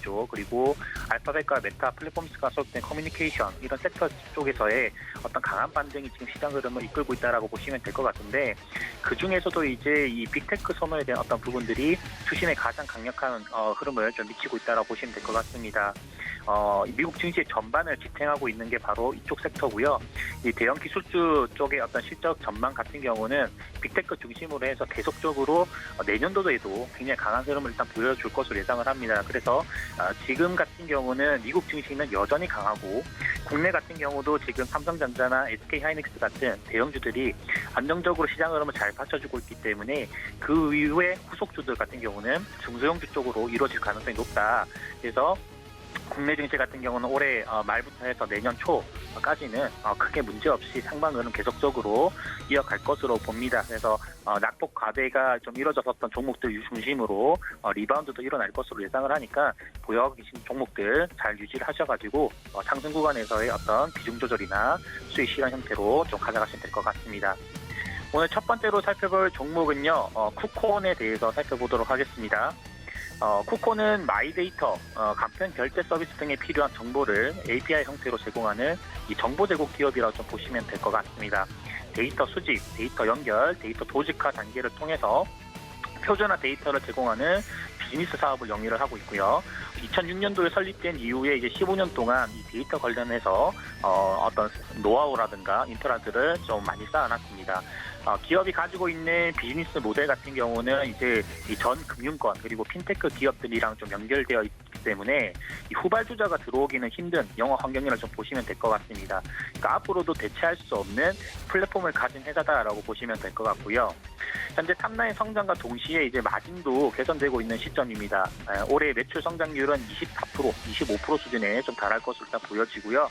쪽 그리고 알파벳과 메타 플랫폼스가 소속된 커뮤니케이션 이런 섹터 쪽에서의 어떤 강한 반등이 지금 시장 흐름을 이끌고 있다라고 보시면 될 것 같은데 그 중에서도 이제 이 빅테크 선호에 대한 어떤 부분들이 투심에 가장 강력한 흐름을 좀 미치고 있다라고 보시면 될 것 같습니다. 미국 증시의 전반을 지탱하고 있는 게 바로 이쪽 섹터고요. 이 대형 기술주 쪽의 어떤 실적 전망 같은 경우는 빅테크 중심으로 해서 계속적으로 내년도에도 굉장히 강한 흐름을 일단 보여줄 것으로 예상을 합니다. 그래서 지금 같은 경우는 미국 증시는 여전히 강하고 국내 같은 경우도 지금 삼성전자나 SK하이닉스 같은 대형주들이 안정적으로 시장 흐름을 잘 받쳐주고 있기 때문에 그 이후에 후속주들 같은 경우는 중소형주 쪽으로 이루어질 가능성이 높다. 그래서 국내 증시 같은 경우는 올해 말부터 해서 내년 초까지는 크게 문제없이 상방 흐름 계속적으로 이어갈 것으로 봅니다. 그래서 낙폭 과대가 좀 이루어졌었던 종목들 중심으로 리바운드도 일어날 것으로 예상을 하니까 보유하고 계신 종목들 잘 유지를 하셔가지고 상승 구간에서의 어떤 비중 조절이나 수익 실현 형태로 좀 가져가시면 될 것 같습니다. 오늘 첫 번째로 살펴볼 종목은요, 쿠콘에 대해서 살펴보도록 하겠습니다. 쿠콘은 마이데이터, 간편 결제 서비스 등에 필요한 정보를 API 형태로 제공하는 이 정보 제공 기업이라고 좀 보시면 될 것 같습니다. 데이터 수집, 데이터 연결, 데이터 도직화 단계를 통해서 표준화 데이터를 제공하는 비즈니스 사업을 영위를 하고 있고요. 2006년도에 설립된 이후에 이제 15년 동안 이 데이터 관련해서 어떤 노하우라든가 인프라들을 좀 많이 쌓아놨습니다. 기업이 가지고 있는 비즈니스 모델 같은 경우는 이제 이 전 금융권 그리고 핀테크 기업들이랑 좀 연결되어 있기 때문에 이 후발주자가 들어오기는 힘든 영업 환경이라 좀 보시면 될 것 같습니다. 그러니까 앞으로도 대체할 수 없는 플랫폼을 가진 회사다라고 보시면 될 것 같고요. 현재 탑라인 성장과 동시에 이제 마진도 개선되고 있는 시점입니다. 올해 매출 성장률은 24%, 25% 수준에 좀 달할 것으로 일단 보여지고요.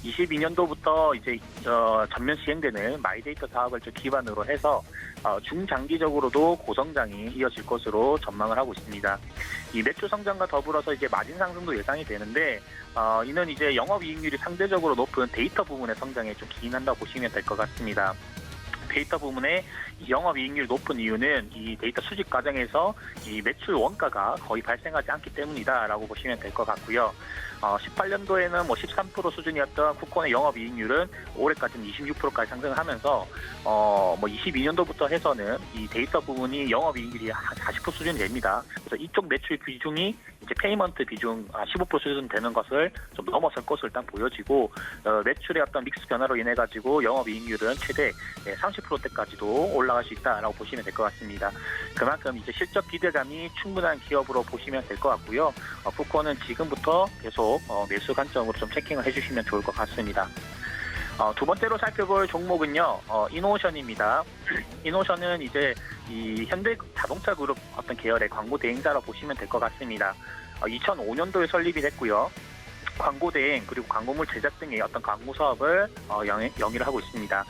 22년도부터 이제 전면 시행되는 마이데이터 사업을 좀 기반으로 해서 중장기적으로도 고성장이 이어질 것으로 전망을 하고 있습니다. 이 매출 성장과 더불어서 이제 마진 상승도 예상이 되는데 이는 이제 영업이익률이 상대적으로 높은 데이터 부문의 성장에 좀 기인한다고 보시면 될 것 같습니다. 데이터 부문의 영업이익률이 높은 이유는 이 데이터 수집 과정에서 이 매출 원가가 거의 발생하지 않기 때문이다라고 보시면 될 것 같고요. 18년도에는 13% 수준이었던 쿠콘의 영업이익률은 올해까지는 26%까지 상승하면서 22년도부터 해서는 이 데이터 부분이 영업이익률이 한 40% 수준이 됩니다. 그래서 이쪽 매출 비중이 이제 페이먼트 비중 15% 수준 되는 것을 좀 넘어설 것으로 일단 보여지고 매출의 어떤 믹스 변화로 인해 가지고 영업이익률은 최대 30% 40%대까지도 올라갈 수 있다라고 보시면 될 것 같습니다. 그만큼 이제 실적 기대감이 충분한 기업으로 보시면 될 것 같고요. 푸코는 지금부터 계속 매수 관점으로 좀 체킹을 해주시면 좋을 것 같습니다. 두 번째로 살펴볼 종목은요, 이노션입니다. 이노션은 이제 이 현대 자동차 그룹 어떤 계열의 광고 대행사로 보시면 될 것 같습니다. 2005년도에 설립이 됐고요. 광고 대행 그리고 광고물 제작 등의 어떤 광고 사업을 영위를 하고 있습니다.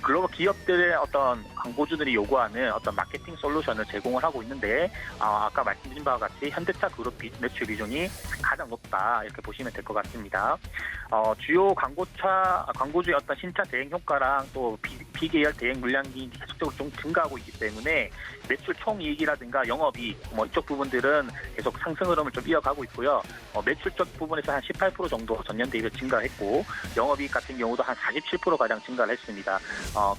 글로벌 기업들의 어떤 광고주들이 요구하는 어떤 마케팅 솔루션을 제공을 하고 있는데 아까 말씀드린 바와 같이 현대차 그룹 매출 비중이 가장 높다 이렇게 보시면 될 것 같습니다. 주요 광고주의 어떤 신차 대행 효과랑 또 비계열 대행 물량이 계속적으로 좀 증가하고 있기 때문에 매출 총이익이라든가 영업이익 이쪽 부분들은 계속 상승 흐름을 좀 이어가고 있고요. 매출적 부분에서 한 18% 정도 전년 대비 증가했고 영업이익 같은 경우도 한 47%가량 증가를 했습니다.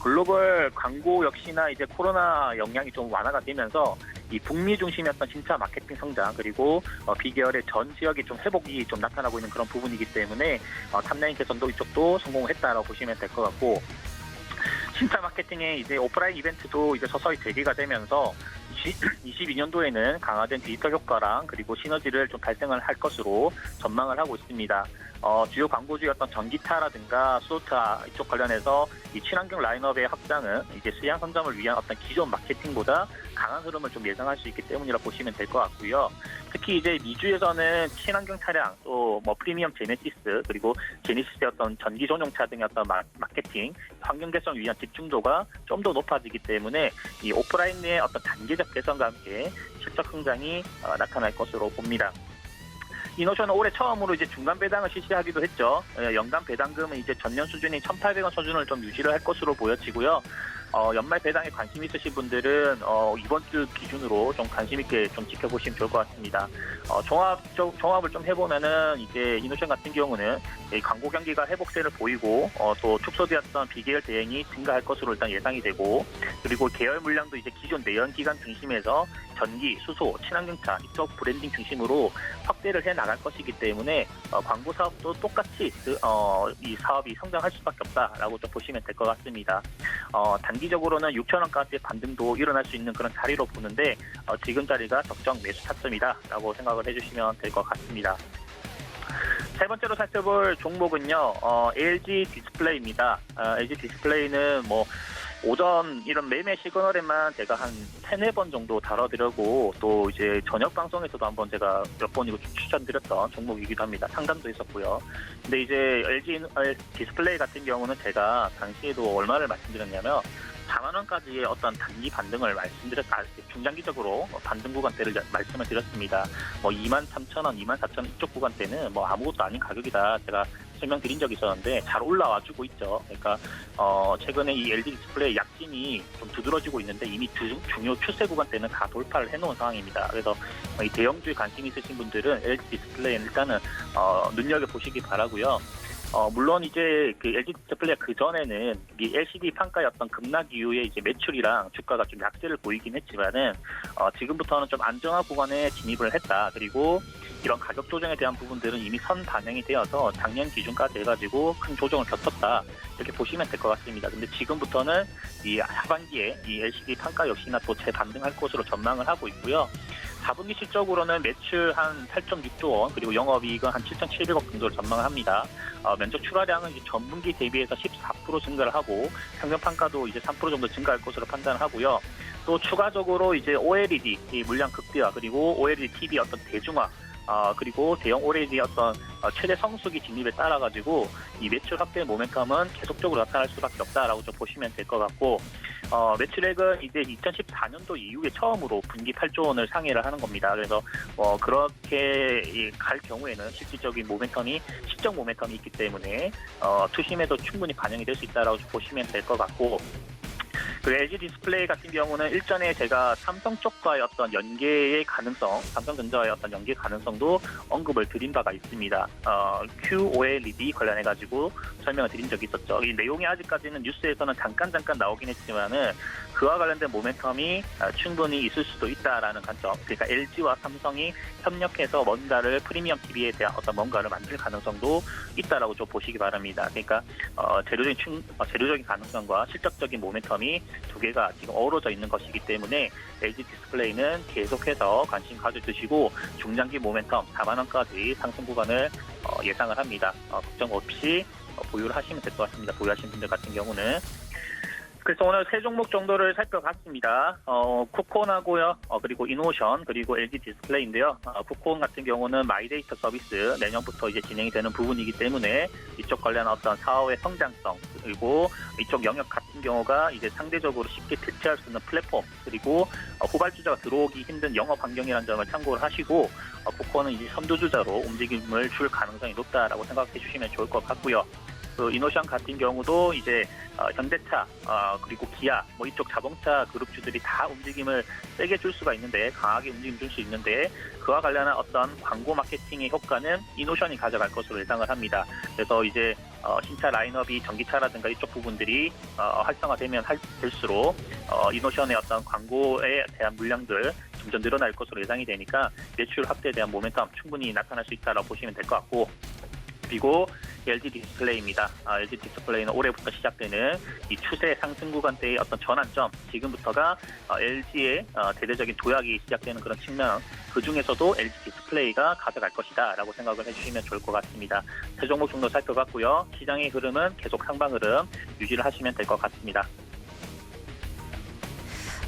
글로벌 광고 역시나 이제 코로나 영향이 좀 완화가 되면서 이 북미 중심이었던 신차 마케팅 성장 그리고 비계열의 전 지역이 좀 회복이 좀 나타나고 있는 그런 부분이기 때문에 탑라인 개선도 이쪽도 성공했다라고 보시면 될 것 같고 신차 마케팅의 이제 오프라인 이벤트도 이제 서서히 재개가 되면서 22년도에는 강화된 디지털 효과랑 그리고 시너지를 좀 발생을 할 것으로 전망을 하고 있습니다. 주요 광고주의 어떤 전기차라든가 수소차 이쪽 관련해서 이 친환경 라인업의 확장은 이제 시장 선점을 위한 어떤 기존 마케팅보다 강한 흐름을 좀 예상할 수 있기 때문이라 보시면 될 것 같고요. 특히 이제 미주에서는 친환경 차량 또 뭐 프리미엄 제네시스 그리고 제네시스의 어떤 전기 전용차 등의 어떤 마케팅 환경 개선 위한 집중도가 좀 더 높아지기 때문에 이 오프라인의 어떤 단계적 개선과 함께 실적 성장이 나타날 것으로 봅니다. 이노션은 올해 처음으로 이제 중간 배당을 실시하기도 했죠. 연간 배당금은 이제 전년 수준인 1,800원 수준을 좀 유지를 할 것으로 보여지고요. 연말 배당에 관심 있으신 분들은 이번 주 기준으로 좀 관심 있게 좀 지켜보시면 좋을 것 같습니다. 종합을 좀 해보면은 이제 이노션 같은 경우는 광고 경기가 회복세를 보이고 또 축소되었던 비계열 대행이 증가할 것으로 일단 예상이 되고 그리고 계열 물량도 이제 기존 내연 기관 중심에서 전기, 수소, 친환경차 이쪽 브랜딩 중심으로 확대를 해 나갈 것이기 때문에 광고 사업도 똑같이 이 사업이 성장할 수밖에 없다라고 좀 보시면 될 것 같습니다. 단기적으로는 6,000원까지의 반등도 일어날 수 있는 그런 자리로 보는데 지금 자리가 적정 매수 타점이다라고 생각을 해주시면 될 것 같습니다. 세 번째로 살펴볼 종목은요, LG 디스플레이입니다. LG 디스플레이는 오전 이런 매매 시그널에만 제가 한 3-4번 정도 다뤄드리고 또 이제 저녁 방송에서도 한번 제가 몇 번이고 추천드렸던 종목이기도 합니다. 상담도 있었고요. 근데 이제 LG 디스플레이 같은 경우는 제가 당시에도 얼마를 말씀드렸냐면 4만 원까지의 어떤 단기 반등을 중장기적으로 반등 구간대를 말씀을 드렸습니다. 23,000원, 24,000원 이쪽 구간대는 아무것도 아닌 가격이다. 제가 설명드린 적이 있었는데 잘 올라와주고 있죠. 그러니까 최근에 이 LG 디스플레이 약진이 좀 두드러지고 있는데 이미 중요 추세 구간대는 다 돌파를 해놓은 상황입니다. 그래서 이 대형주에 관심 있으신 분들은 LG 디스플레이는 일단은 눈여겨보시기 바라고요. 물론 이제 그 LG 디스플레이가 그 전에는 이 LCD 판가의 어떤 급락 이후에 이제 매출이랑 주가가 좀 약세를 보이긴 했지만은 지금부터는 좀 안정화 구간에 진입을 했다. 그리고 이런 가격 조정에 대한 부분들은 이미 선 반영이 되어서 작년 기준까지 해가지고 큰 조정을 겪었다. 이렇게 보시면 될 것 같습니다. 근데 지금부터는 이 하반기에 이 LCD 판가 역시나 또 재반등할 것으로 전망을 하고 있고요. 4분기 실적으로는 매출 한 8.6조 원 그리고 영업이익은 한 7,700억 정도를 전망을 합니다. 면적 출하량은 이제 전분기 대비해서 14% 증가를 하고 평균 판가도 이제 3% 정도 증가할 것으로 판단을 하고요. 또 추가적으로 이제 OLED 이 물량 극대화 그리고 OLED TV 어떤 대중화 그리고 대형 OLED 어떤 최대 성수기 진입에 따라 가지고 이 매출 확대 모멘텀은 계속적으로 나타날 수밖에 없다라고 좀 보시면 될 것 같고 매출액은 이제 2014년도 이후에 처음으로 분기 8조 원을 상회를 하는 겁니다. 그래서 그렇게 갈 경우에는 실질적인 모멘텀이 시적 모멘텀이 있기 때문에 투심에도 충분히 반영이 될 수 있다라고 좀 보시면 될 것 같고. 그 LG 디스플레이 같은 경우는 일전에 제가 삼성 쪽과의 어떤 연계의 가능성, 삼성전자의 어떤 연계 가능성도 언급을 드린 바가 있습니다. QOLED 관련해가지고 설명을 드린 적이 있었죠. 이 내용이 아직까지는 뉴스에서는 잠깐 나오긴 했지만은 그와 관련된 모멘텀이 충분히 있을 수도 있다라는 관점. 그러니까 LG와 삼성이 협력해서 뭔가를 프리미엄 TV에 대한 어떤 뭔가를 만들 가능성도 있다라고 좀 보시기 바랍니다. 그러니까 재료적인 가능성과 실적적인 모멘텀이 두 개가 지금 어우러져 있는 것이기 때문에 LG 디스플레이는 계속해서 관심 가져주시고 중장기 모멘텀 4만 원까지 상승 구간을 예상을 합니다. 걱정 없이 보유를 하시면 될 것 같습니다. 보유하신 분들 같은 경우는. 그래서 오늘 세 종목 정도를 살펴봤습니다. 쿠콘하고요, 그리고 이노션, 그리고 LG 디스플레이인데요. 쿠콘 같은 경우는 마이데이터 서비스 내년부터 이제 진행이 되는 부분이기 때문에 이쪽 관련한 어떤 사업의 성장성, 그리고 이쪽 영역 같은 경우가 이제 상대적으로 쉽게 대체할 수 있는 플랫폼, 그리고 후발주자가 들어오기 힘든 영업 환경이라는 점을 참고를 하시고 쿠콘은 이제 선두주자로 움직임을 줄 가능성이 높다라고 생각해 주시면 좋을 것 같고요. 그 이노션 같은 경우도 이제 현대차 그리고 기아 뭐 이쪽 자동차 그룹주들이 다 움직임을 세게 줄 수가 있는데 강하게 움직임 줄 수 있는데 그와 관련한 어떤 광고 마케팅의 효과는 이노션이 가져갈 것으로 예상을 합니다. 그래서 이제 신차 라인업이 전기차라든가 이쪽 부분들이 활성화되면 될수록 이노션의 어떤 광고에 대한 물량들 점점 늘어날 것으로 예상이 되니까 매출 확대에 대한 모멘텀 충분히 나타날 수 있다고 보시면 될 것 같고. 그리고 LG 디스플레이입니다. LG 디스플레이는 올해부터 시작되는 이 추세 상승 구간대의 어떤 전환점, 지금부터가 LG의 대대적인 도약이 시작되는 그런 측면, 그 중에서도 LG 디스플레이가 가져갈 것이다 라고 생각을 해주시면 좋을 것 같습니다. 세 종목 정도 살펴봤고요. 시장의 흐름은 계속 상방 흐름 유지를 하시면 될 것 같습니다.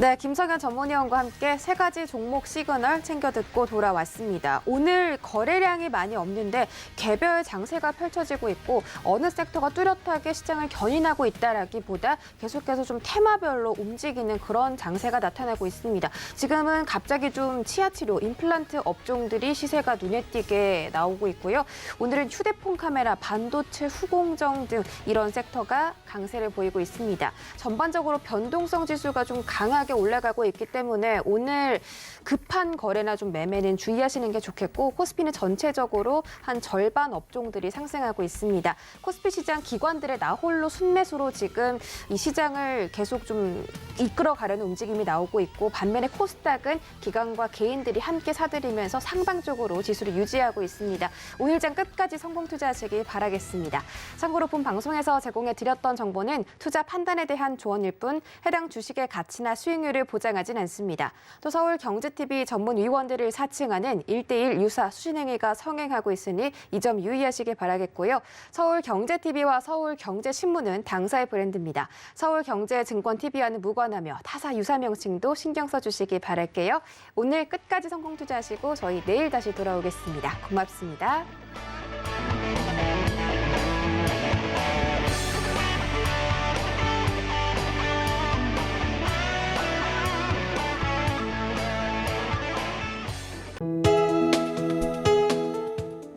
네, 김성현 전문위원과 함께 세 가지 종목 시그널 챙겨 듣고 돌아왔습니다. 오늘 거래량이 많이 없는데 개별 장세가 펼쳐지고 있고 어느 섹터가 뚜렷하게 시장을 견인하고 있다라기보다 계속해서 좀 테마별로 움직이는 그런 장세가 나타나고 있습니다. 지금은 갑자기 좀 치아치료, 임플란트 업종들이 시세가 눈에 띄게 나오고 있고요. 오늘은 휴대폰 카메라, 반도체, 후공정 등 이런 섹터가 강세를 보이고 있습니다. 전반적으로 변동성 지수가 좀 강하게 올라가고 있기 때문에 오늘 급한 거래나 좀 매매는 주의하시는 게 좋겠고 코스피는 전체적으로 한 절반 업종들이 상승하고 있습니다. 코스피 시장 기관들의 나홀로 순매수로 지금 이 시장을 계속 좀 이끌어가려는 움직임이 나오고 있고 반면에 코스닥은 기관과 개인들이 함께 사들이면서 상방적으로 지수를 유지하고 있습니다. 오늘 장 끝까지 성공 투자하시길 바라겠습니다. 참고로 본 방송에서 제공해드렸던 정보는 투자 판단에 대한 조언일 뿐 해당 주식의 가치나 수익률을 보장하진 않습니다. 또 서울경제TV 전문 위원들을 사칭하는 1대1 유사 수신행위가 성행하고 있으니 이 점 유의하시길 바라겠고요. 서울경제TV와 서울경제신문은 당사의 브랜드입니다. 서울경제증권TV와는 무관하며 타사 유사 명칭도 신경 써주시길 바랄게요. 오늘 끝까지 성공 투자하시고 저희 내일 다시 돌아오겠습니다. 고맙습니다.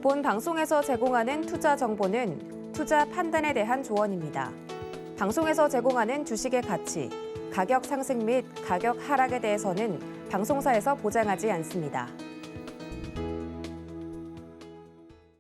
본 방송에서 제공하는 투자 정보는 투자 판단에 대한 조언입니다. 방송에서 제공하는 주식의 가치, 가격 상승 및 가격 하락에 대해서는 방송사에서 보장하지 않습니다.